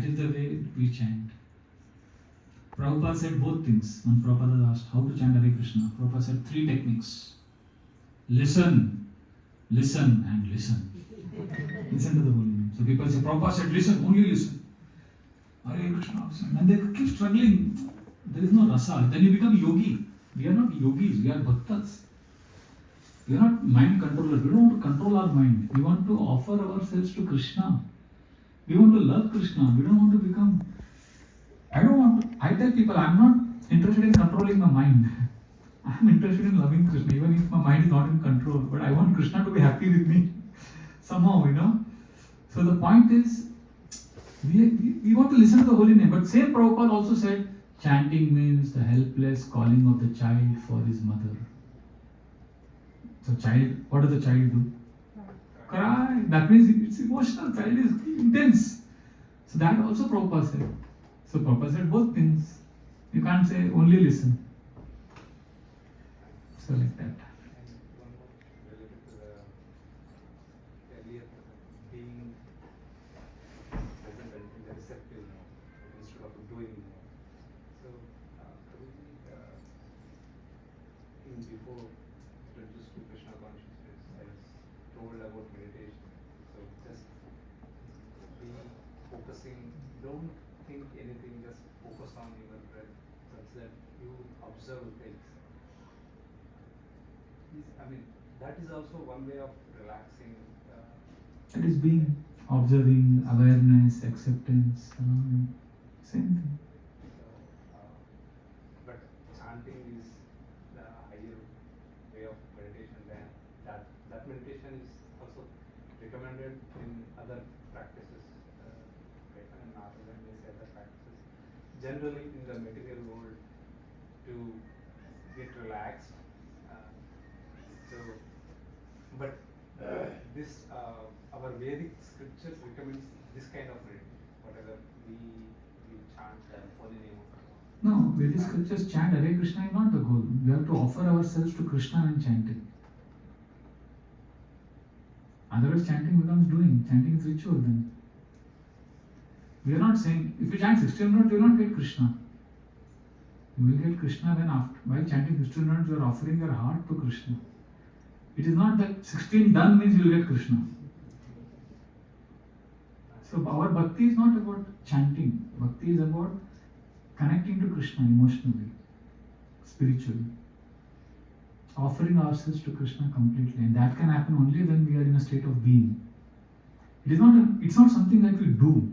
is the way we chant. Prabhupada said both things. When Prabhupada asked how to chant Hare Krishna, Prabhupada said 3 techniques. Listen, listen and listen. Listen to the holy name. So people say, Prabhupada said listen, only listen. Hare Krishna. And they keep struggling. There is no rasa. Then you become yogi. We are not yogis, we are bhaktas. We are not mind controllers. We don't want to control our mind. We want to offer ourselves to Krishna. We want to love Krishna. We don't want to become... I tell people, I'm not interested in controlling my mind. I'm interested in loving Krishna, even if my mind is not in control. But I want Krishna to be happy with me. Somehow, So the point is, we want to listen to the holy name. But same Prabhupada also said, chanting means the helpless calling of the child for his mother. So what does the child do? Cry. That means it's emotional. Child is intense. So that also Prabhupada said. So Prabhupada said both things. You can't say only listen. So like that. Before introduced to Krishna consciousness, I was told about meditation. So just be focusing, don't think anything, just focus on your breath such that you observe things. That is also one way of relaxing. It is being observing, awareness, acceptance, same thing. But chanting is the higher way of meditation. Than that meditation is also recommended in other practices. Other practices. Generally, in the material world, to get relaxed. This our Vedic scriptures recommends this kind of reading. Whatever we chant holy name. No, Vedic scriptures chant Hare Krishna is not the goal. We have to offer ourselves to Krishna and chanting. Otherwise, chanting becomes doing. Chanting is ritual then. We are not saying, if you chant 16 minutes, you will not get Krishna. You will get Krishna then after. While chanting 16 minutes, you are offering your heart to Krishna. It is not that 16 done means you will get Krishna. So our bhakti is not about chanting. Bhakti is about connecting to Krishna emotionally, spiritually. Offering ourselves to Krishna completely. And that can happen only when we are in a state of being. It's not something that we do.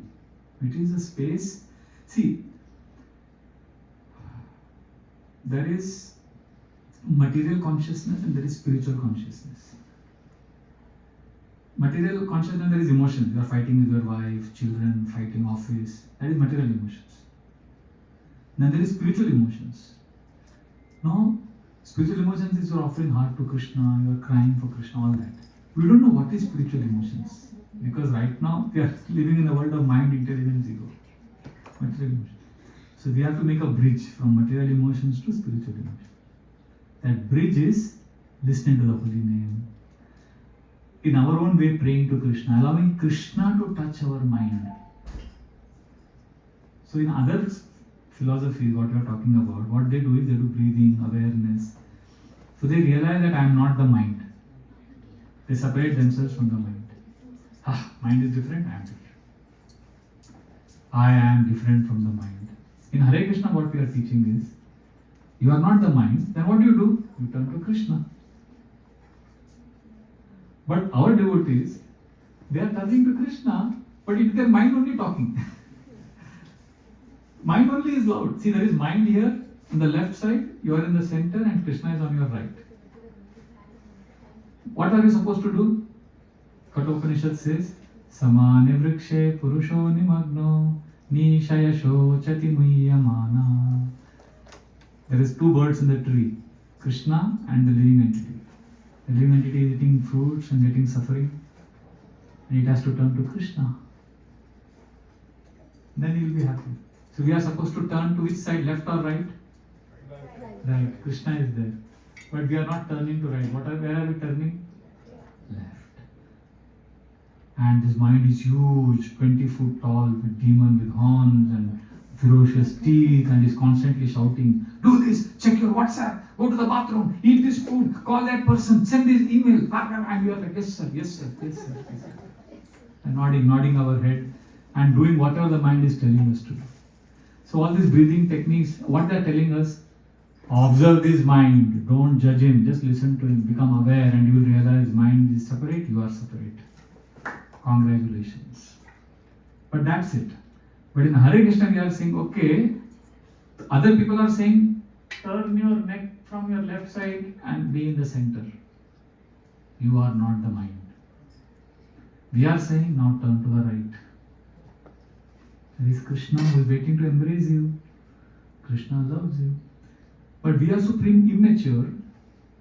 It is a space. See, there is material consciousness and there is spiritual consciousness. Material consciousness, there is emotion. You are fighting with your wife, children, fighting office. That is material emotions. Then there is spiritual emotions. Now, spiritual emotions is you are offering heart to Krishna, you are crying for Krishna, all that. We don't know what is spiritual emotions. Because right now, we are living in the world of mind, intelligence, ego. Material emotions. So we have to make a bridge from material emotions to spiritual emotions. That bridge is listening to the holy name. In our own way, praying to Krishna, allowing Krishna to touch our mind. So in other philosophies, what we are talking about, what they do is they do breathing, awareness. So they realize that I am not the mind. They separate themselves from the mind. Mind is different, I am different. I am different from the mind. In Hare Krishna, what we are teaching is, you are not the mind, then what do? You turn to Krishna. But our devotees, they are turning to Krishna, but it is their mind only talking. Mind only is loud. See, there is mind here, on the left side, you are in the center and Krishna is on your right. What are you supposed to do? Kathopanishad says, Samane vrikshe purusho nimagno nishayasho chati muyyamana. There is 2 birds in the tree, Krishna and the living entity. The living entity is eating fruits and getting suffering, and it has to turn to Krishna. Then he will be happy. So we are supposed to turn to which side, left or right? Right. Krishna is there. But we are not turning to right. Where are we turning? Left. And this mind is huge, 20 foot tall, with demon with horns and ferocious teeth, and is constantly shouting, do this, check your WhatsApp, go to the bathroom, eat this food, call that person, send this email, and we are like, yes sir, yes sir, yes sir, yes sir. And nodding our head and doing whatever the mind is telling us to do. So all these breathing techniques, what they are telling us, observe this mind, don't judge him, just listen to him, become aware, and you will realize mind is separate, you are separate. Congratulations. But that's it. But in Hare Krishna we are saying, okay, other people are saying, turn your neck from your left side and be in the center. You are not the mind. We are saying, now turn to the right. There is Krishna who is waiting to embrace you. Krishna loves you. But we are supreme immature.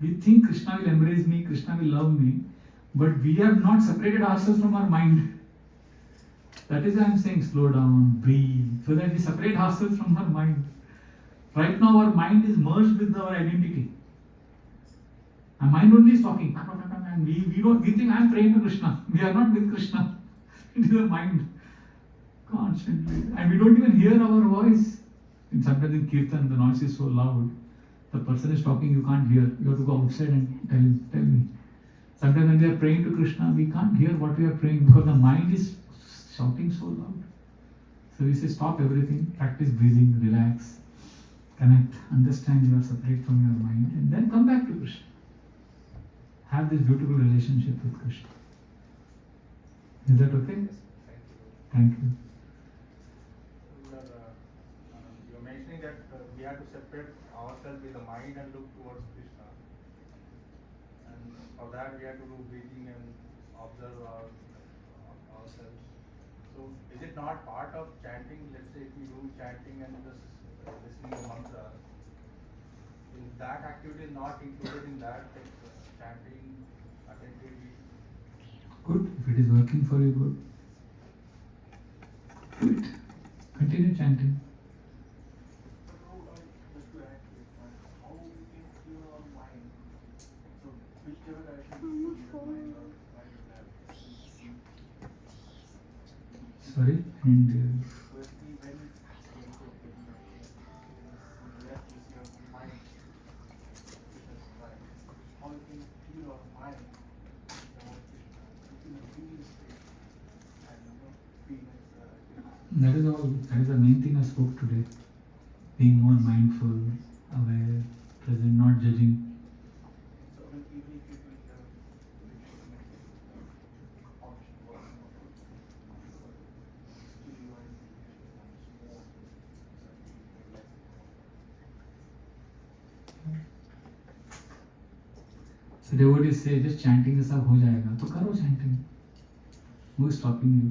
We think Krishna will embrace me, Krishna will love me. But we have not separated ourselves from our mind. That is why I am saying slow down, breathe, so that we separate ourselves from our mind. Right now our mind is merged with our identity. Our mind only is talking. And we think I am praying to Krishna. We are not with Krishna. It is the mind. Constantly. And we don't even hear our voice. And sometimes in Kirtan the noise is so loud. The person is talking, you can't hear. You have to go outside and tell me. Sometimes when we are praying to Krishna, we can't hear what we are praying because the mind is shouting so loud. So we say stop everything, practice breathing, relax, connect, understand you are separate from your mind, and then come back to Krishna. Have this beautiful relationship with Krishna. Is that okay? Thank you. You're mentioning that we have to separate ourselves with the mind and look towards Krishna. And for that we have to do breathing and observe ourselves. So is it not part of chanting? Let's say if we do chanting and just listening to mantra, in that activity is not included in that chanting attentively? Good. If it is working for you, good. Do it. Continue chanting. Sorry? And that is all. That is the main thing I spoke today. Being more mindful, aware, present, not judging. So devotees say, just chanting is सब हो जाएगा, तो करो chanting. Who is stopping you?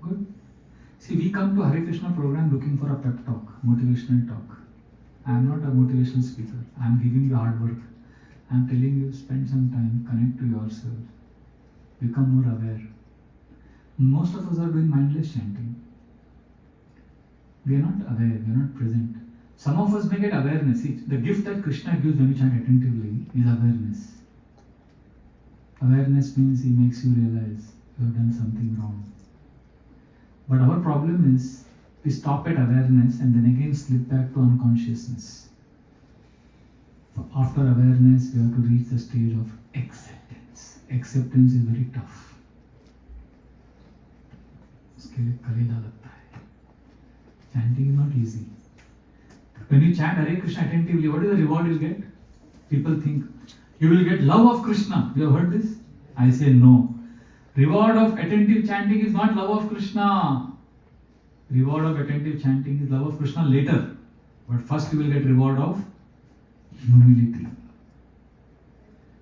Good. See, we come to Hare Krishna program looking for a pep talk, motivational talk. I am not a motivational speaker. I am giving you hard work. I am telling you, spend some time, connect to yourself, become more aware. Most of us are doing mindless chanting. We are not aware, we are not present. Some of us may get awareness. See, the gift that Krishna gives when you chant attentively is awareness. Awareness means he makes you realize you have done something wrong. But our problem is, we stop at awareness and then again slip back to unconsciousness. So after awareness, we have to reach the stage of acceptance. Acceptance is very tough. उसके लिए कलेजा लगता है. Chanting is not easy. When you chant Hare Krishna attentively, what is the reward you get? People think, you will get love of Krishna. You have heard this? I say no. Reward of attentive chanting is not love of Krishna. Reward of attentive chanting is love of Krishna later. But first you will get reward of humility.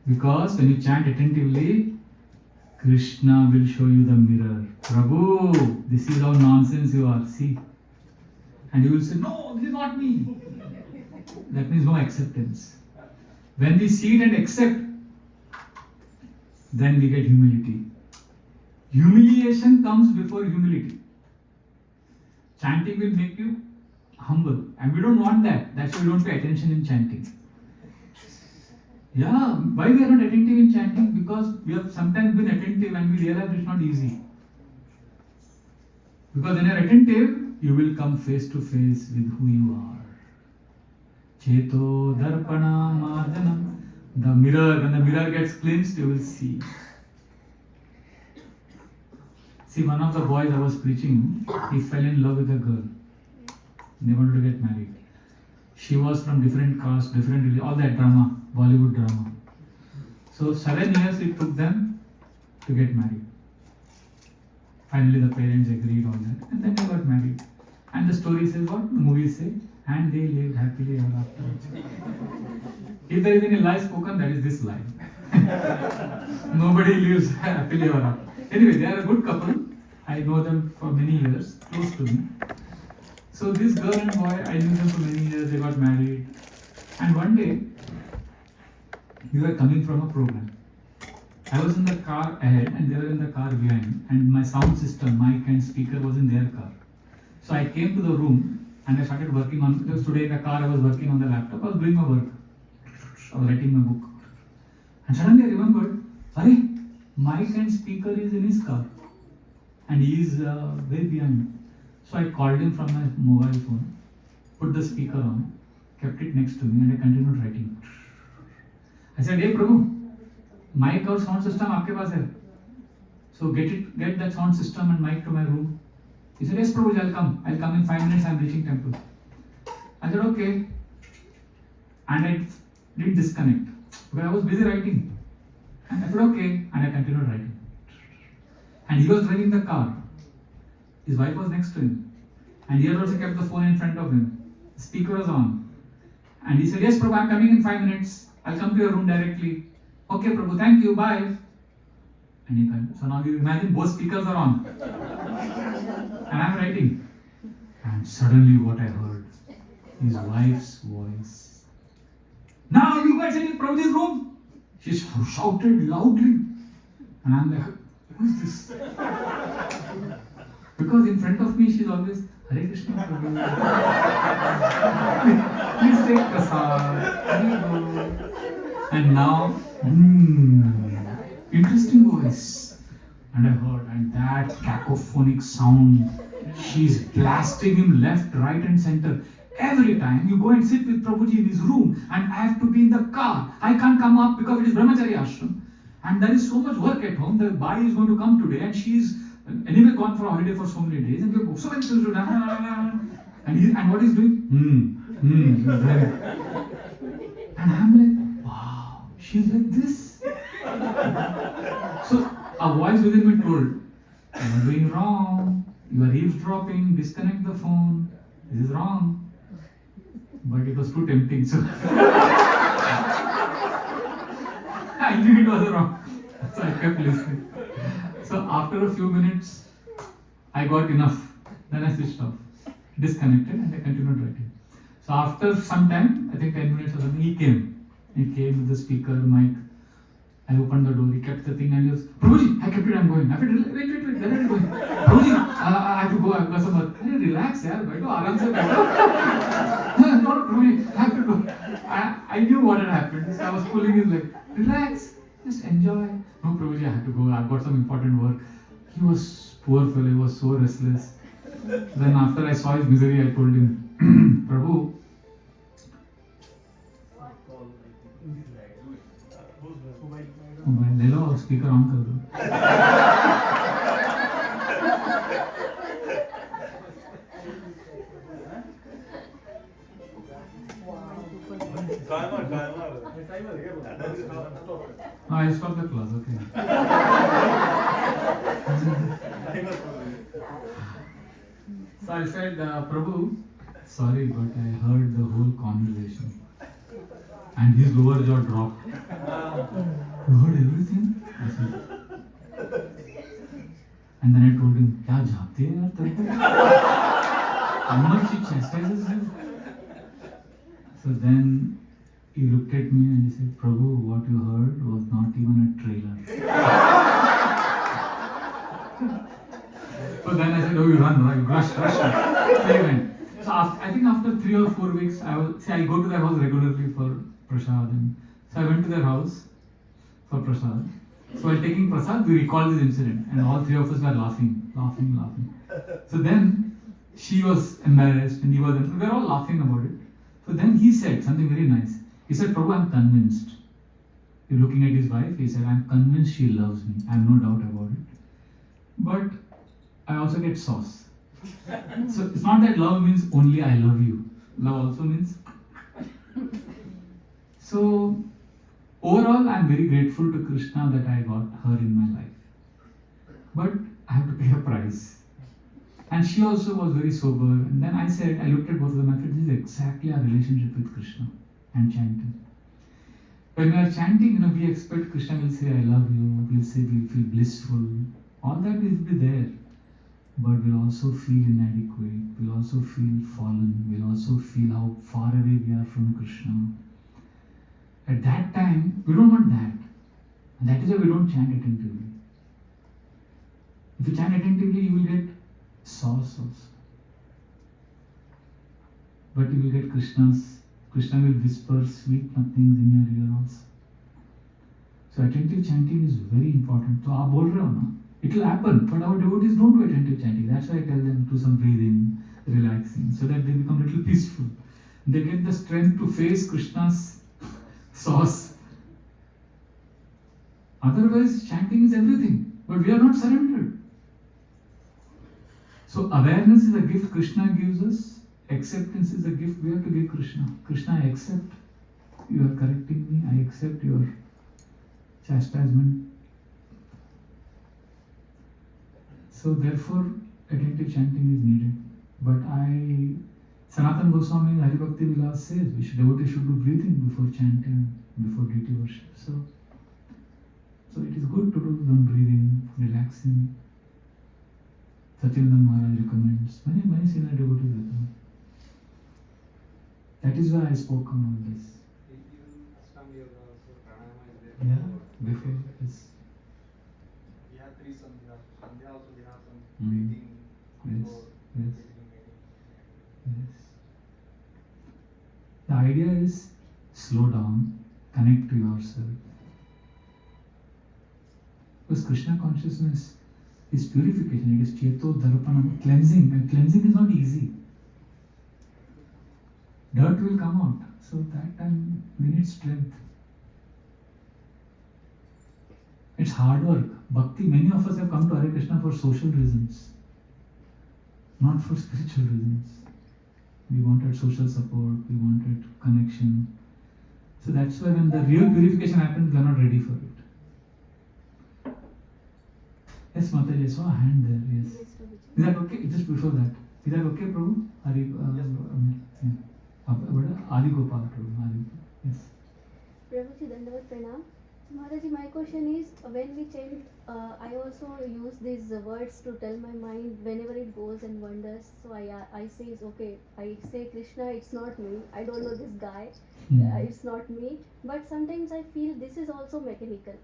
Because when you chant attentively, Krishna will show you the mirror. Prabhu, this is how nonsense you are. See. And you will say, no, this is not me. That means no acceptance. When we see it and accept, then we get humility. Humiliation comes before humility. Chanting will make you humble. And we don't want that. That's why we don't pay attention in chanting. Yeah, why we are not attentive in chanting? Because we have sometimes been attentive and we realize it's not easy. Because when you are attentive, you will come face to face with who you are. Cheto darpana marjanam. The mirror, when the mirror gets cleansed, you will see. See, one of the boys I was preaching, he fell in love with a girl. They wanted to get married. She was from different caste, different religion, all that drama, Bollywood drama. So 7 years it took them to get married. Finally the parents agreed on that and then they got married. And the story says what? The movies say, and they lived happily ever after. If there is any lie spoken, that is this lie. Nobody lives happily ever after. Anyway, they are a good couple. I know them for many years, close to me. So this girl and boy, I knew them for many years, they got married. And one day, we were coming from a program. I was in the car ahead and they were in the car behind, and my sound system, mic and speaker was in their car. So I came to the room and I started working on, because today in the car I was working on the laptop, I was doing my work. I was writing my book. And suddenly I remembered, Hare, mic and speaker is in his car and he is way behind. So I called him from my mobile phone, put the speaker on, kept it next to me and I continued writing. I said, hey Prabhu, mic or sound system aapke paas hai. So get that sound system and mic to my room. He said, yes Prabhu, I'll come in 5 minutes, I'm reaching temple. I said, okay. And I didn't disconnect because I was busy writing. And I said, okay. And I continued writing. And he was driving the car. His wife was next to him. And he had also kept the phone in front of him. The speaker was on. And he said, yes Prabhu, I'm coming in 5 minutes. I'll come to your room directly. Okay Prabhu, thank you, bye. And he went. So now you imagine both speakers are on. And I'm writing. And suddenly what I heard, his wife's voice. Now you guys in Prabhuji's room. She shouted loudly. And I'm like, who is this? Because in front of me she's always, Hare Krishna Prabhu. Please take prasad. And now, interesting voice. And I heard, and that cacophonic sound, she's blasting him left, right and center. Every time you go and sit with Prabhuji in his room and I have to be in the car. I can't come up because it is Brahmacharya ashram. And there is so much work at home. The bai is going to come today and she's anyway gone for a holiday for so many days. And we have so many things to do. And what he's doing? And I'm like, wow, she's like this. So a voice within me told, you are doing wrong. You are eavesdropping. Disconnect the phone. This is wrong. But it was too tempting, so I knew it was wrong. So I kept listening. So after a few minutes, I got enough. Then I switched off, disconnected, and I continued writing. So after some time, I think 10 minutes or something, he came. He came with the speaker, mic. I opened the door, he kept the thing and he goes, Prabhuji, I kept it, I'm going. I said, wait, where are you going? Prabhuji, I have to go, I've got some work. Hey, relax, yaar, baito, aaram se baito. No, Prabhuji, I have to go. I knew what had happened, so I was pulling his leg. Relax, just enjoy. No, Prabhuji, I have to go, I've got some important work. He was, poor fellow, he was so restless. Then after I saw his misery, I told him, Prabhu, mobile ले लो और speaker on कर दो I stopped the class, okay. So I said, Prabhu, sorry, but I heard the whole conversation. And his lower jaw dropped. You heard everything? I said. And then I told him, क्या झापते हैं यार तेरे को? How much he chastises you? So then he looked at me and he said, Prabhu, what you heard was not even a trailer. So then I said, oh, you run, rush. So he went. So I think after 3 or 4 weeks, I go to their house regularly for prasad and So I went to their house for prasad. So while taking prasad, we recalled this incident, and all three of us were laughing. So then she was embarrassed, and he was. We were all laughing about it. So then he said something very nice. He said, "Prabhu, I'm convinced." He looking at his wife, he said, "I'm convinced she loves me. I have no doubt about it. But I also get sauce." So it's not that love means only I love you. Love also means. So overall, I'm very grateful to Krishna that I got her in my life. But I have to pay a price. And she also was very sober. And then I looked at both of them and said, this is exactly our relationship with Krishna and chanting. When we are chanting, we expect Krishna will say, I love you, we'll say we feel blissful. All that will be there. But we'll also feel inadequate, we'll also feel fallen, we'll also feel how far away we are from Krishna. At that time, we don't want that. And that is why we don't chant attentively. If you chant attentively, you will get sauce also. But you will get Krishna will whisper sweet nothings in your ear also. So attentive chanting is very important. So आप बोल रहे हो ना, it will happen. But our devotees don't do attentive chanting. That's why I tell them to do some breathing, relaxing, so that they become a little peaceful. They get the strength to face Krishna's sauce. Otherwise, chanting is everything. But we are not surrendered. So awareness is a gift Krishna gives us. Acceptance is a gift we have to give Krishna. Krishna, I accept you are correcting me. I accept your chastisement. So therefore, attentive chanting is needed. But Sanatana Goswami in Hari Bhakti Vilas says devotees should do breathing before chanting, before deity worship. So it is good to do some breathing, relaxing. Satyananda Maharaj recommends. Many senior devotees recommend. That is why I spoke on all this. Even Ashtanga Yoga also, pranayama is there. Yeah, before this. We have 3 sandhya. Sandhya also we have some Mm. breathing. Yes, before yes. beginning meeting. Yes. The idea is slow down, connect to yourself. Because Krishna consciousness is purification, it is cheto dharpanam, cleansing, and cleansing is not easy. Dirt will come out, so that time we need strength. It's hard work. Bhakti, many of us have come to Hare Krishna for social reasons, not for spiritual reasons. We wanted social support, we wanted connection. So that's why when the real purification happens, we are not ready for it. Yes, Mataji, I saw a hand there, yes. Is that okay? Just before that. Is that okay, Prabhu? Yeah. Adi Gopal, Prabhu. Yes. Prabhuji, Dandavat Pranam. Maharaji, my question is, when we chant, I also use these words to tell my mind whenever it goes and wanders. So I say, okay, I say Krishna, it's not me. I don't know this guy. It's not me. But sometimes I feel this is also mechanical.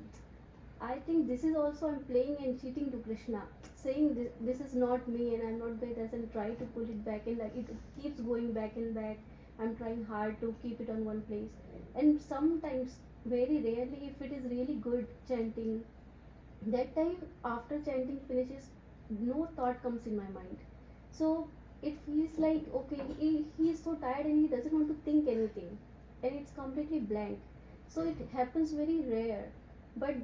I think this is also I'm playing and cheating to Krishna, saying this is not me and I'm not great as and try to pull it back and like it keeps going back and back. I'm trying hard to keep it on one place. And sometimes, very rarely, if it is really good chanting, that time after chanting finishes, no thought comes in my mind. So it feels like, okay, he is so tired and he doesn't want to think anything. And it's completely blank. So it happens very rare. But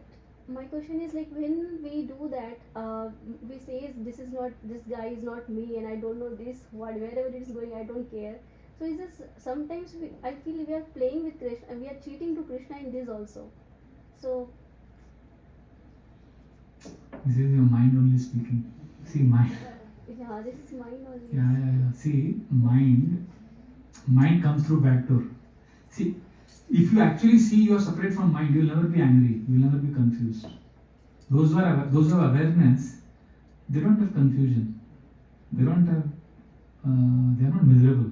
my question is like when we do that, we say this guy is not me and I don't know this, wherever it is going, I don't care. So is this sometimes I feel we are playing with Krishna and we are cheating to Krishna in this also. So This is your mind only speaking. See, mind. yeah, this is mine only. Yeah. See, mind comes through back door. See, if you actually see you are separate from mind, you will never be angry. You will never be confused. Those who have awareness, they don't have confusion. They don't have. They are not miserable.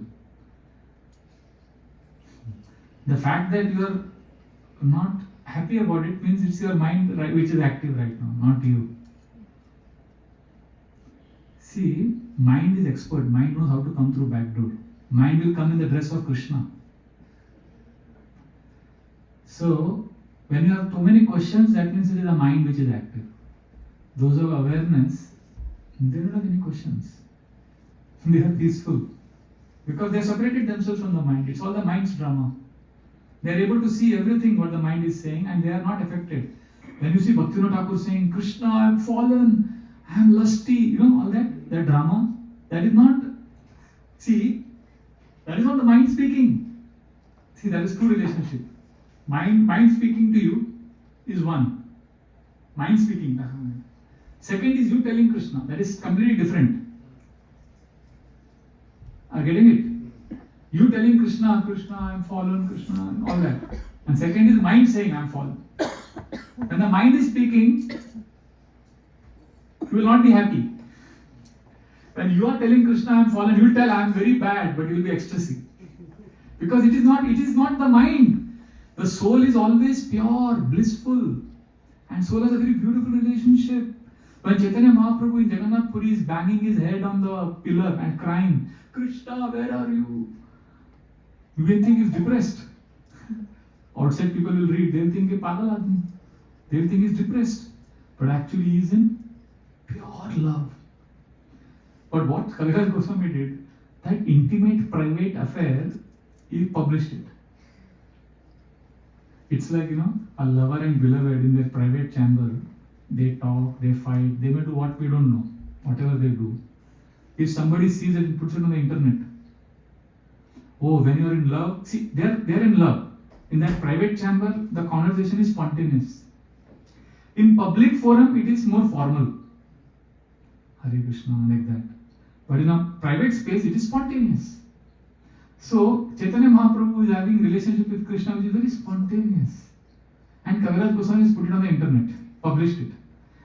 The fact that you are not happy about it means it's your mind which is active right now, not you. See, mind is expert. Mind knows how to come through back door. Mind will come in the dress of Krishna. So, when you have too many questions, that means it is the mind which is active. Those who have awareness, they don't have any questions. They are peaceful. Because they separated themselves from the mind. It's all the mind's drama. They are able to see everything what the mind is saying and they are not affected. When you see Bhaktivinoda Thakur saying, Krishna, I am fallen, I am lusty, you know, all that drama, that is not, see, that is not the mind speaking. See, that is true relationship. Mind speaking to you is one. Mind speaking. Second is you telling Krishna. That is completely different. Are you getting it? You telling Krishna, Krishna, I am fallen, Krishna, and all that. And second is mind saying, I am fallen. When the mind is speaking, you will not be happy. When you are telling Krishna, I am fallen, you will tell, I am very bad, but you will be ecstasy. Because it is not the mind. The soul is always pure, blissful. And soul has a very beautiful relationship. When Chaitanya Mahaprabhu in Jagannath Puri is banging his head on the pillar and crying, Krishna, where are you? You may think he's depressed. Outside people will read, they'll think he's pagal aadmi. They'll think he's depressed. But actually he is in pure love. But what Kaviraj Goswami did, that intimate private affair, he published it. It's like, you know, a lover and beloved in their private chamber, they talk, they fight, they may do what we don't know, whatever they do. If somebody sees it and puts it on the internet, oh, when you are in love, see, they are in love. In that private chamber, the conversation is spontaneous. In public forum, it is more formal. Hare Krishna, like that. But in a private space, it is spontaneous. So, Chaitanya Mahaprabhu is having relationship with Krishna which is very spontaneous. And Kaviraj Goswami has put it on the internet, published it.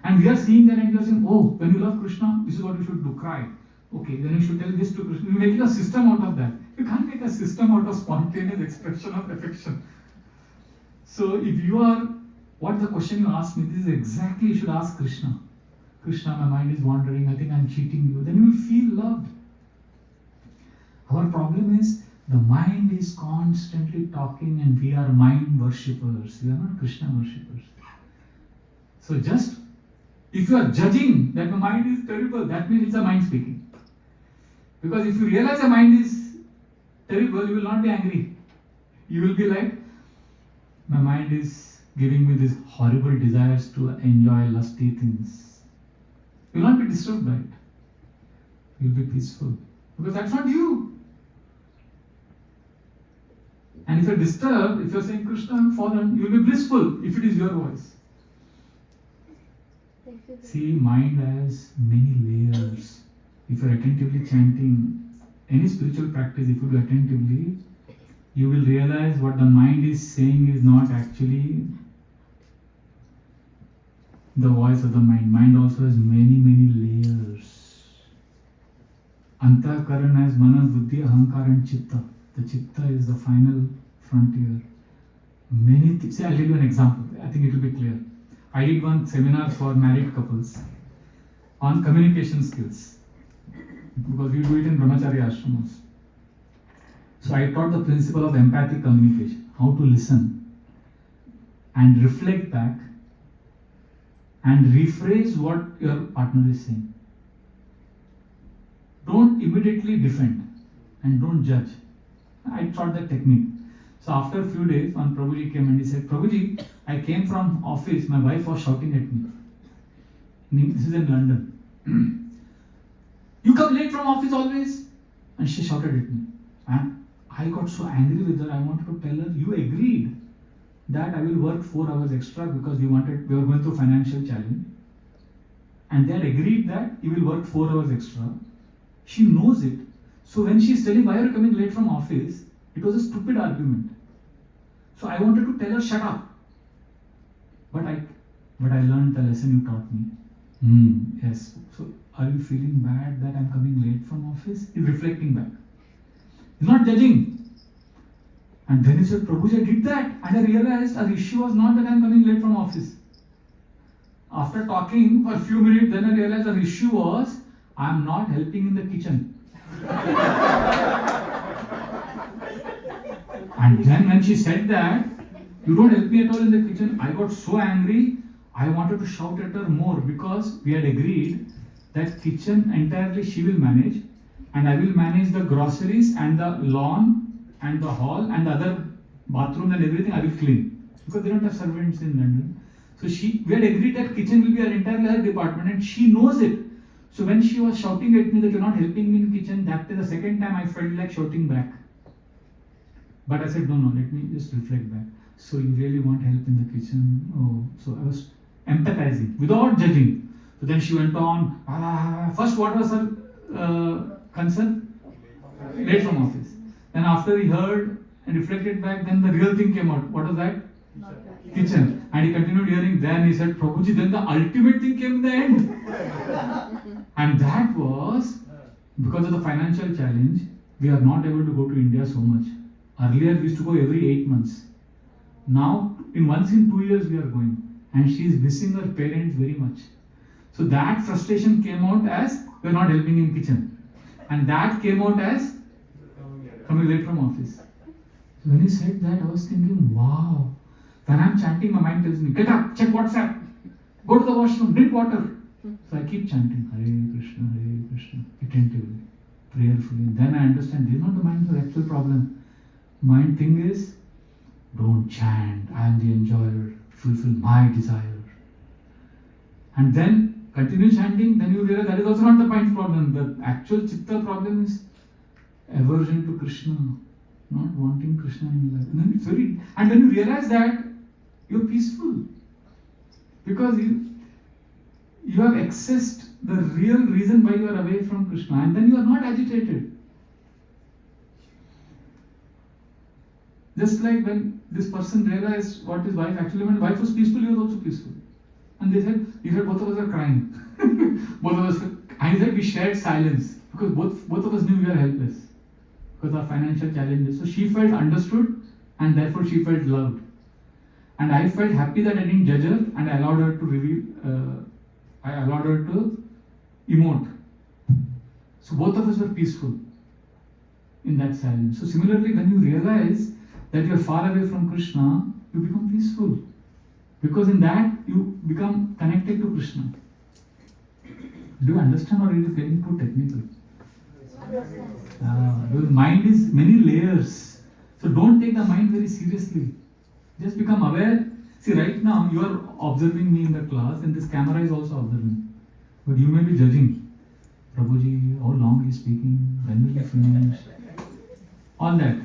And we are seeing that and we are saying, oh, when you love Krishna, this is what you should do, cry. Okay, then you should tell this to Krishna. You make a system out of that. You can't make a system out of spontaneous expression of affection. So, if you are, what the question you asked me, this is exactly you should ask Krishna. Krishna, my mind is wandering, I think I am cheating you. Then you will feel loved. Our problem is, the mind is constantly talking and we are mind worshippers. We are not Krishna worshippers. So just, if you are judging that the mind is terrible, that means it's a mind speaking. Because if you realize the mind is terrible, you will not be angry. You will be like, my mind is giving me these horrible desires to enjoy lusty things. You will not be disturbed by it. You will be peaceful. Because that's not you. And if you're disturbed, if you're saying Krishna, I'm fallen, you'll be blissful if it is your voice. See, mind has many layers. If you're attentively chanting any spiritual practice, if you do attentively, you will realize what the mind is saying is not actually the voice of the mind. Mind also has many layers. Antakaran has mana, buddhi, ahankara and chitta. The chitta is the final frontier. Many things. See, I'll give you an example. I think it will be clear. I did one seminar for married couples on communication skills. Because we do it in Brahmacharya ashrams. So I taught the principle of empathic communication. How to listen and reflect back and rephrase what your partner is saying. Don't immediately defend and don't judge. I taught that technique. So after a few days, one Prabhuji came and he said, Prabhuji, I came from office, my wife was shouting at me. This is in London. You come late from office always? And she shouted at me. And I got so angry with her, I wanted to tell her, you agreed that I will work 4 hours extra because we were going through financial challenge. And they had agreed that you will work 4 hours extra. She knows it. So when she is telling why are you coming late from office, it was a stupid argument. So I wanted to tell her, shut up. But I learned the lesson you taught me. Yes. So are you feeling bad that I'm coming late from office? He's reflecting back. He's not judging. And then he said, Prabhuji, I did that. And I realized our issue was not that I'm coming late from office. After talking for a few minutes, then I realized our issue was, I'm not helping in the kitchen. And then when she said that, You don't help me at all in the kitchen. I got so angry, I wanted to shout at her more because we had agreed that kitchen entirely she will manage and I will manage the groceries and the lawn and the hall and the other bathroom and everything I will clean. Because they don't have servants in London. So we had agreed that kitchen will be her entirely her department and she knows it. So when she was shouting at me that you're not helping me in kitchen, that is the second time I felt like shouting back. But I said, no, let me just reflect back. So you really want help in the kitchen? Oh, so I was empathizing without judging. So then she went on, first what was her concern? Late from office. Then after he heard and reflected back, then the real thing came out. What was that? Kitchen. And he continued hearing, then he said, Prabhuji, then the ultimate thing came in the end. And that was, because of the financial challenge, we are not able to go to India so much. Earlier we used to go every 8 months. Now, once in 2 years we are going. And she is missing her parents very much. So that frustration came out as, we are not helping in kitchen. And that came out as, coming late from office. So when he said that, I was thinking, wow. When I'm chanting, my mind tells me, get up, check WhatsApp, go to the washroom, drink water. So I keep chanting, Hare Krishna, attentively, prayerfully. And then I understand, this is not the mind's actual problem. Mind thing is, don't chant, I am the enjoyer, fulfill my desire. And then continue chanting, then you realize that is also not the mind's problem. The actual chitta problem is aversion to Krishna, not wanting Krishna in life. And then it's and when you realize that, you're peaceful. Because you have accessed the real reason why you are away from Krishna, and then you are not agitated. Just like when this person realized what his wife actually meant, wife was peaceful, he was also peaceful. And they said, both of us are crying. Both of us, and he said, we shared silence because both of us knew we were helpless because of our financial challenges. So she felt understood and therefore she felt loved. And I felt happy that I didn't judge her and I allowed her to I allowed her to emote. So both of us were peaceful in that silence. So similarly, when you realize that you are far away from Krishna, you become peaceful. Because in that, you become connected to Krishna. Do you understand or is it getting too technical? Your mind is many layers. So don't take the mind very seriously. Just become aware. See, right now, you are observing me in the class and this camera is also observing. But you may be judging. Prabhuji, how long he is speaking? When will he finish? All that.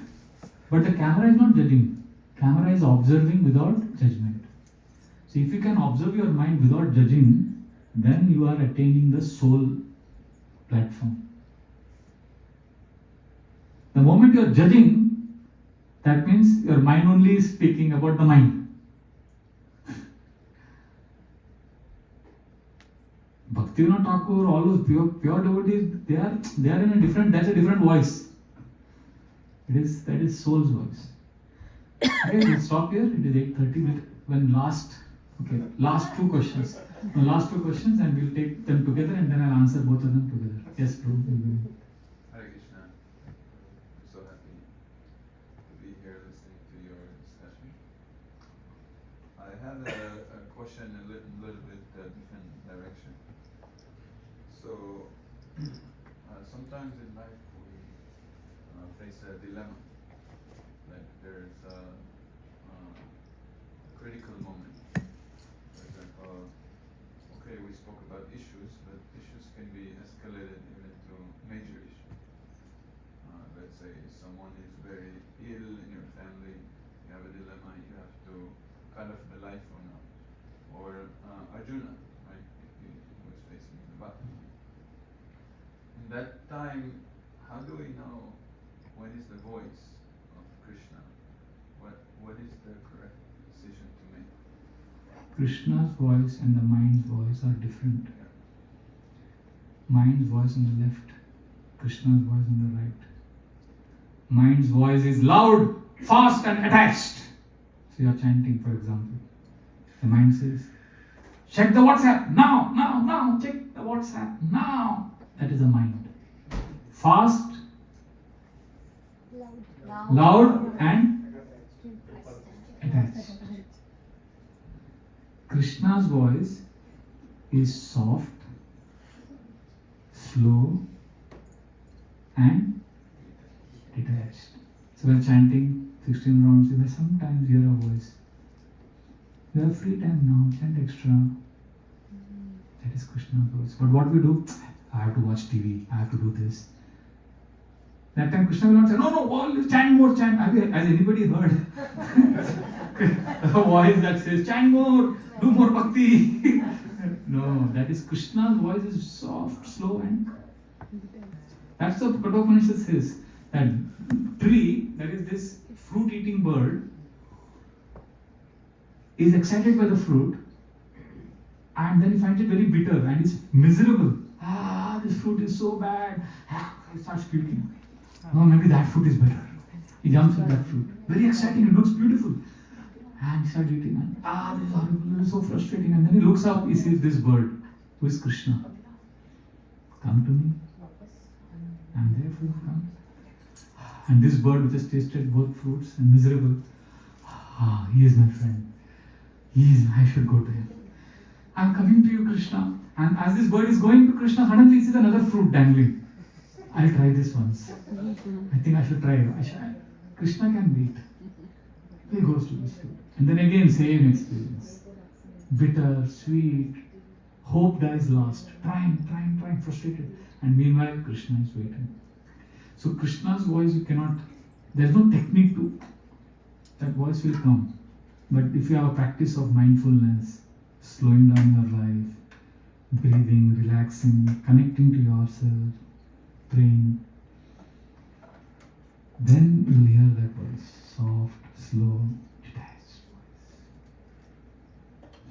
But the camera is not judging. Camera is observing without judgment. So if you can observe your mind without judging, then you are attaining the soul platform. The moment you are judging, that means your mind only is speaking about the mind. Bhaktivinoda Thakur, all those pure devotees, they are in a different, that's a different voice. That is soul's voice. Okay, we'll stop here. It is 8:30. Last two questions. The last two questions and we'll take them together and then I'll answer both of them together. Yes, Prabhu. Hare Krishna. I'm so happy to be here listening to your discussion. I had a question in a little bit different direction. So, sometimes in life we face a dilemma. Like there's a critical moment. For example, okay, we spoke about issues, but issues can be escalated even to major issues. Let's say someone is very ill in your family, you have a dilemma, you have to cut off the life or not. Or Arjuna, right? He was facing the battle. In that time, how do we know what is the voice of Krishna? What is the correct decision to make? Krishna's voice and the mind's voice are different. Mind's voice on the left, Krishna's voice on the right. Mind's voice is loud, fast and attached. So you are chanting, for example. The mind says, check the WhatsApp, now, check the WhatsApp, now. That is the mind. Fast, loud and detached. Krishna's voice is soft, slow, and detached. So when chanting 16 rounds, you may sometimes hear a voice. You have free time now, chant extra. That is Krishna's voice. But what we do, I have to watch TV, I have to do this. That time Krishna will not say, no, chant more, chant. Has anybody heard a voice that says, chant more, do more bhakti? No, that is Krishna's voice is soft, slow, and that's the Kathopanishad says. That tree, that is this fruit-eating bird, is excited by the fruit, and then he finds it very bitter and is miserable. This fruit is so bad. He starts puking. No, maybe that fruit is better. He jumps on that fruit. Very exciting, it looks beautiful. And he starts eating. And, this is horrible, this is so frustrating. And then he looks up, he sees this bird, who is Krishna. Come to me. And therefore come. And this bird which has tasted both fruits and miserable, he is my friend. I should go to him. I am coming to you, Krishna. And as this bird is going to Krishna, suddenly he sees another fruit dangling. I'll try this once. I think I should try. Krishna can wait. He goes to this fruit. And then again, same experience. Bitter, sweet, hope dies last. Trying, frustrated. And meanwhile, Krishna is waiting. So Krishna's voice, you cannot, there's no technique to, that voice will come. But if you have a practice of mindfulness, slowing down your life, breathing, relaxing, connecting to yourself, praying, then you'll hear that voice, soft, slow, detached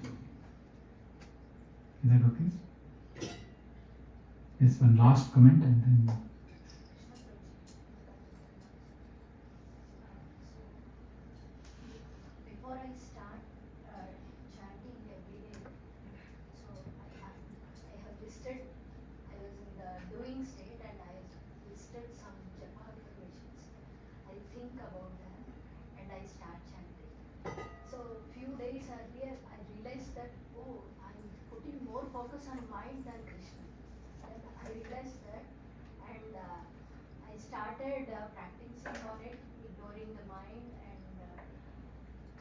voice. Is that okay? Yes, one last comment and then. Before I start chanting every day, so I have listed, I was in the doing state and I listed some japa affirmations. I think about them and I start chanting. So few days earlier I realized that, I'm putting more focus on mind than Krishna. And I realized that and I started practicing on it, ignoring the mind and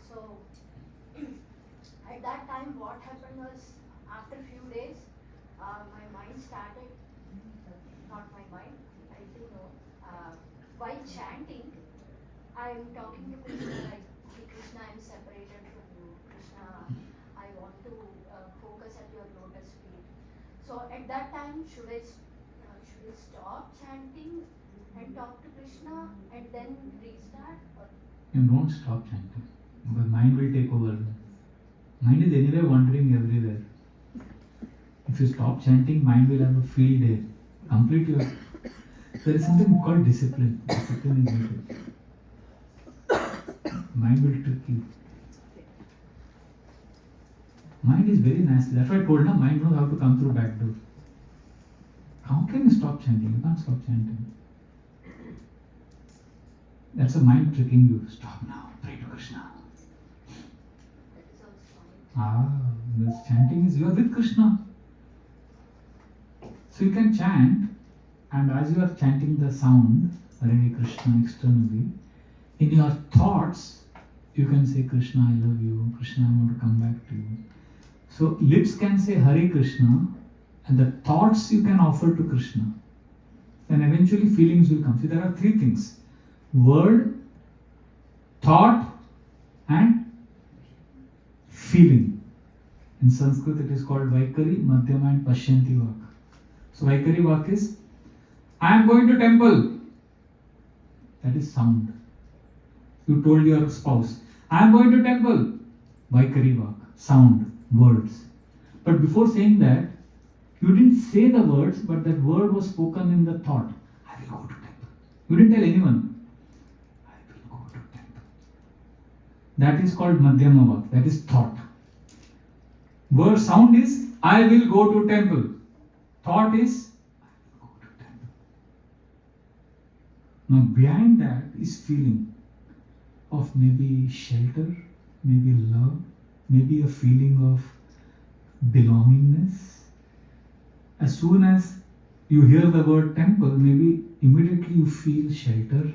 so at that time what happened was after few days my mind started, not my mind, I think while chanting I am talking to Krishna like, hey Krishna, I am separated from you. Krishna, I want to focus at your lotus feet. So at that time should I stop chanting and talk to Krishna and then restart? Or? You don't stop chanting. Because mind will take over. Mind is anyway wandering everywhere. If you stop chanting, mind will have a field day. Complete your. There is something called discipline. Discipline is needed. Mind will trick you. Mind is very nasty. That's why I told him, mind knows how to come through back door. How can you stop chanting? You can't stop chanting. That's a mind tricking you. Stop now. Pray to Krishna. This chanting is you are with Krishna. So you can chant, and as you are chanting the sound, Hare Krishna externally, in your thoughts, you can say, Krishna, I love you. Krishna, I want to come back to you. So lips can say Hare Krishna, and the thoughts you can offer to Krishna. Then eventually feelings will come. So there are three things: word, thought, and feeling. In Sanskrit it is called Vaikari, Madhyama and Pashyanti Vak. So Vaikari Vak is, I am going to temple. That is sound. You told your spouse, I am going to temple. Vaikari Vak, sound, words. But before saying that, you didn't say the words, but that word was spoken in the thought. I will go to temple. You didn't tell anyone. I will go to temple. That is called Madhyama Vak. That is thought. Word sound is, I will go to temple. Thought is, I will go to temple. Now behind that is feeling of maybe shelter, maybe love, maybe a feeling of belongingness. As soon as you hear the word temple, maybe immediately you feel shelter,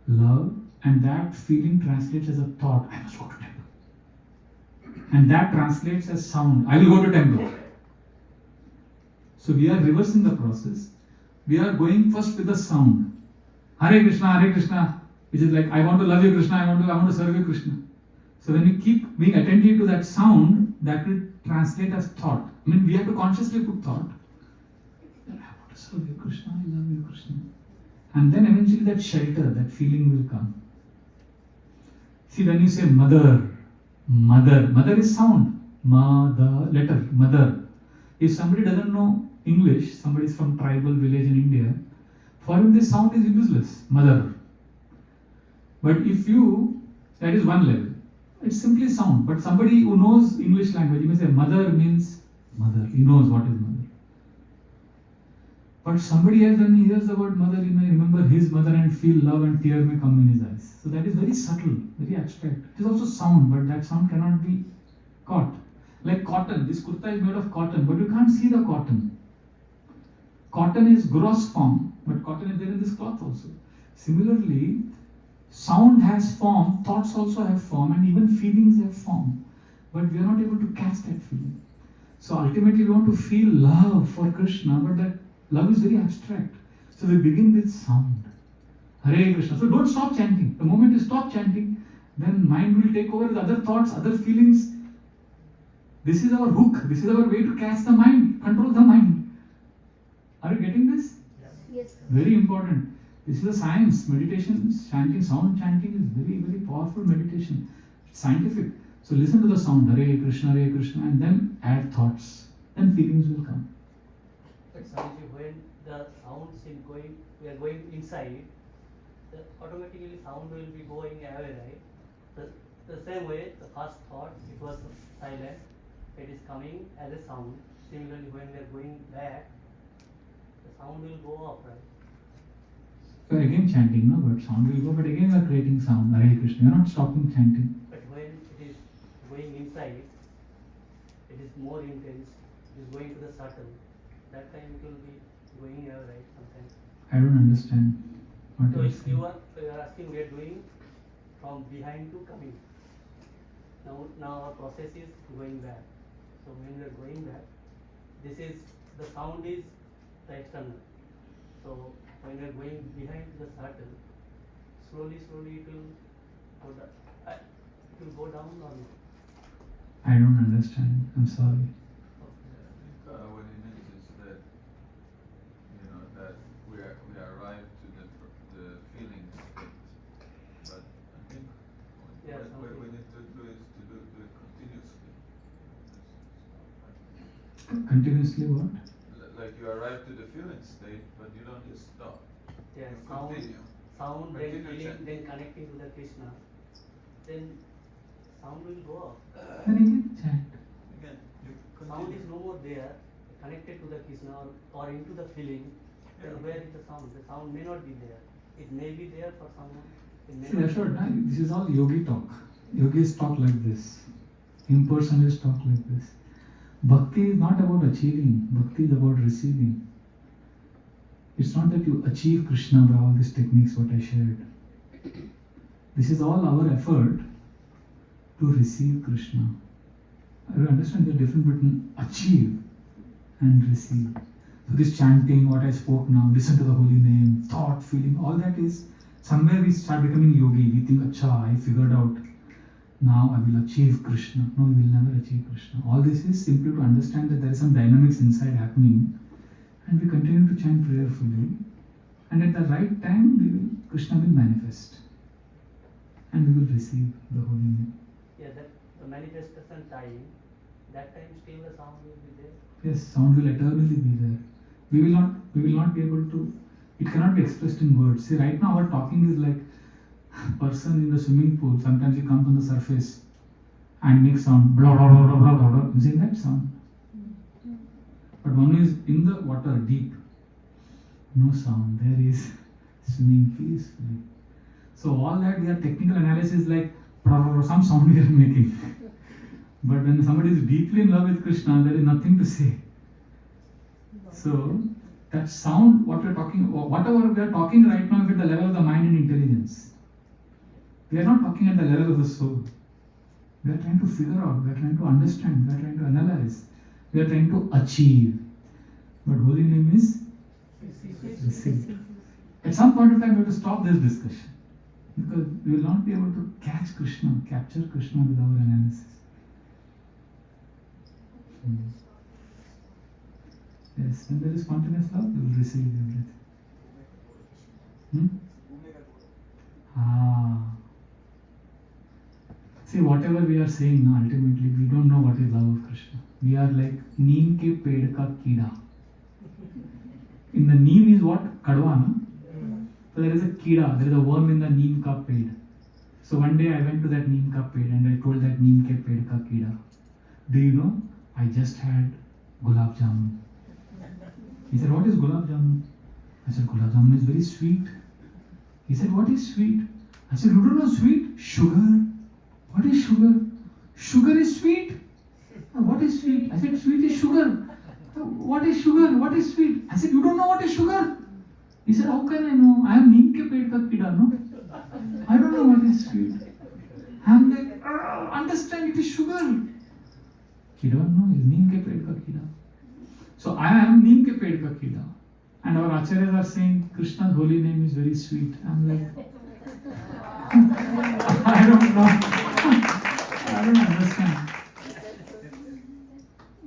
love, and that feeling translates as a thought, I must go to temple. And that translates as sound, I will go to temple. So we are reversing the process. We are going first with the sound. Hare Krishna, which is like, I want to love you Krishna, I want to serve you Krishna. So when you keep being attentive to that sound, that will translate as thought. I mean, we have to consciously put thought. I want to serve you Krishna, I love you Krishna. And then eventually that shelter, that feeling will come. See, when you say mother is sound. Mother, letter, mother. If somebody doesn't know English, somebody is from tribal village in India, for him this sound is useless, mother. But if you, that is one level. It's simply sound. But somebody who knows English language, you may say mother means mother. He knows what is mother. But somebody else, when he hears the word mother, he may remember his mother and feel love and tear may come in his eyes. So that is very subtle, very abstract. It is also sound, but that sound cannot be caught. Like cotton, this kurta is made of cotton, but you can't see the cotton. Cotton is gross form, but cotton is there in this cloth also. Similarly, sound has form, thoughts also have form, and even feelings have form. But we are not able to catch that feeling. So ultimately we want to feel love for Krishna, but that love is very abstract. So we begin with sound. Hare Krishna. So don't stop chanting. The moment you stop chanting, then mind will take over with other thoughts, other feelings. This is our hook. This is our way to catch the mind, control the mind. Are you getting this? Yes. Very important. This is a science. Meditation, chanting, sound chanting is very, very powerful meditation. It's scientific. So listen to the sound, Hare Krishna, and then add thoughts. Then feelings will come. But Swamiji, when the sounds is going, we are going inside, automatically sound will be going away, right? The same way, the first thought, it was silent, it is coming as a sound. Similarly, when we are going back, the sound will go up, right? So again chanting, no? But sound will go, but again we are creating sound, Hare Krishna. We are not stopping chanting. But when it is going inside, it is more intense, it is going to the subtle. That time it will be going away, right? Sometimes. I don't understand what So you are if saying. you are asking, we are doing from behind to coming. Now our process is going back. So when we are going back, this is the sound is the external. So when we are going behind the subtle, slowly it will go down. It will go down or not? I don't understand. I'm sorry. What he meant is that, you know, that we arrive to the feeling state. But I think Yeah, what we something. need to do is to do it continuously. Continuously what? Like you arrive to the feeling state, but you don't just stop. Yeah, You sound, continue. then Continue feeling, chanting. then connecting to the Krishna. Then sound will go up. Then again chant. Again, you Sound continue. is no more there, connected to the Krishna or into the feeling. Then Yeah. where is the sound? The sound may not be there. It may be there for someone. It may See, not that's be what, there. this is all yogi talk. Yogis talk like this. Impersonalists talk like this. Bhakti is not about achieving. Bhakti is about receiving. It's not that you achieve Krishna by all these techniques what I shared. This is all our effort to receive Krishna. You understand the difference between achieve and receive. So this chanting, what I spoke now, listen to the holy name, thought, feeling, all that is somewhere we start becoming yogi. We think, acha, I figured out. Now I will achieve Krishna. No, you will never achieve Krishna. All this is simply to understand that there is some dynamics inside happening, and we continue to chant prayerfully. And at the right time, Krishna will manifest, and we will receive the holy name. Yeah, that the manifestation time, that time still the sound will be there. Yes, sound will eternally be there. We will not be able to. It cannot be expressed in words. See, right now our talking is like person in the swimming pool. Sometimes he comes on the surface and makes sound, blah blah blah blah blah blah, blah. Using that sound. But one who is in the water deep, no sound. There is swimming peacefully. So all that we are technical analysis like some sound we are making. But when somebody is deeply in love with Krishna, there is nothing to say. So that sound, what we are talking, whatever we are talking right now, is at the level of the mind and intelligence. We are not talking at the level of the soul. We are trying to figure out, we are trying to understand, we are trying to analyze, we are trying to achieve. But holy name is receive. At some point of time, we have to stop this discussion because we will not be able to catch Krishna, capture Krishna with our analysis. Yes, when there is spontaneous love, you will receive everything. See, whatever we are saying now, ultimately, we don't know what is love of Krishna. We are like neem ke ped ka kida. In the neem is what? Kadwa, no? So there is a kida, there is a worm in the neem ka ped. So one day I went to that neem ka ped and I told that neem ke ped ka kida, do you know, I just had gulab jamun. He said, what is gulab jamun? I said, gulab jamun is very sweet. He said, what is sweet? I said, you don't know sweet? Sugar. What is sugar? Sugar is sweet. What is sweet? I said, sweet is sugar. What is sugar? What is sweet? I said, you don't know what is sugar? He said, how can I know? I am neem ke ped ka kida, no? I don't know what is sweet. I am like, understand it is sugar. You don't know, it's neem ke ped ka kida. So I am neem ke ped ka kida. And our acharyas are saying Krishna's holy name is very sweet. I'm like, I don't know. I don't understand.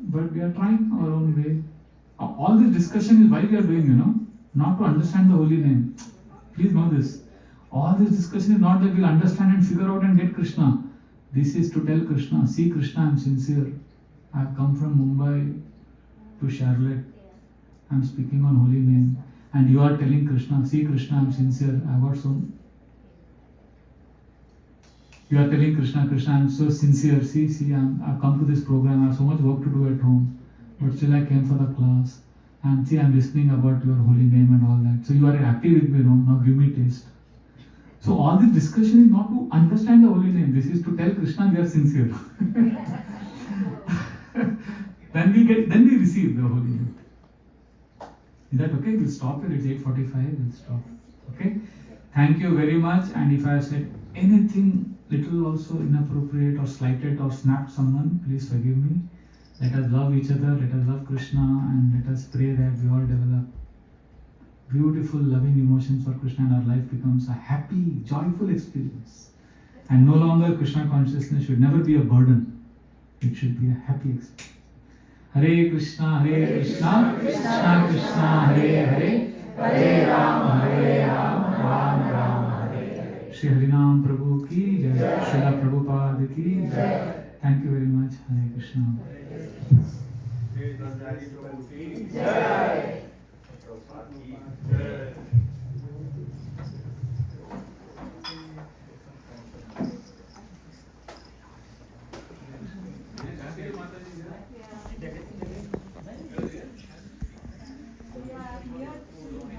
But we are trying our own way. All this discussion is why we are doing, not to understand the holy name. Please know this. All this discussion is not that we'll understand and figure out and get Krishna. This is to tell Krishna, see Krishna, I'm sincere. I have come from Mumbai to Charlotte. I'm speaking on holy name. And you are telling Krishna, see Krishna, I'm sincere. You are telling Krishna, Krishna, I'm so sincere. See, I've come to this program. I have so much work to do at home. But still I came for the class. And see, I'm listening about your holy name and all that. So you are happy with me, now give me taste. So all this discussion is not to understand the holy name. This is to tell Krishna we are sincere. Then we receive the holy name. Is that okay? We'll stop here. It's 8:45. We'll stop. Okay? Thank you very much. And if I have said anything little also inappropriate or slighted or snapped someone, please forgive me. Let us love each other. Let us love Krishna, and let us pray that we all develop beautiful, loving emotions for Krishna, and our life becomes a happy, joyful experience. And no longer Krishna consciousness should never be a burden. It should be a happy experience. Hare Krishna, Krishna Krishna, Hare Hare, Hare Ram, Ram Ram, Hare. Shri Harinam Prabhu ki jai, Srila Prabhupada ki jai. Thank you very much. Hare Krishna. Jai.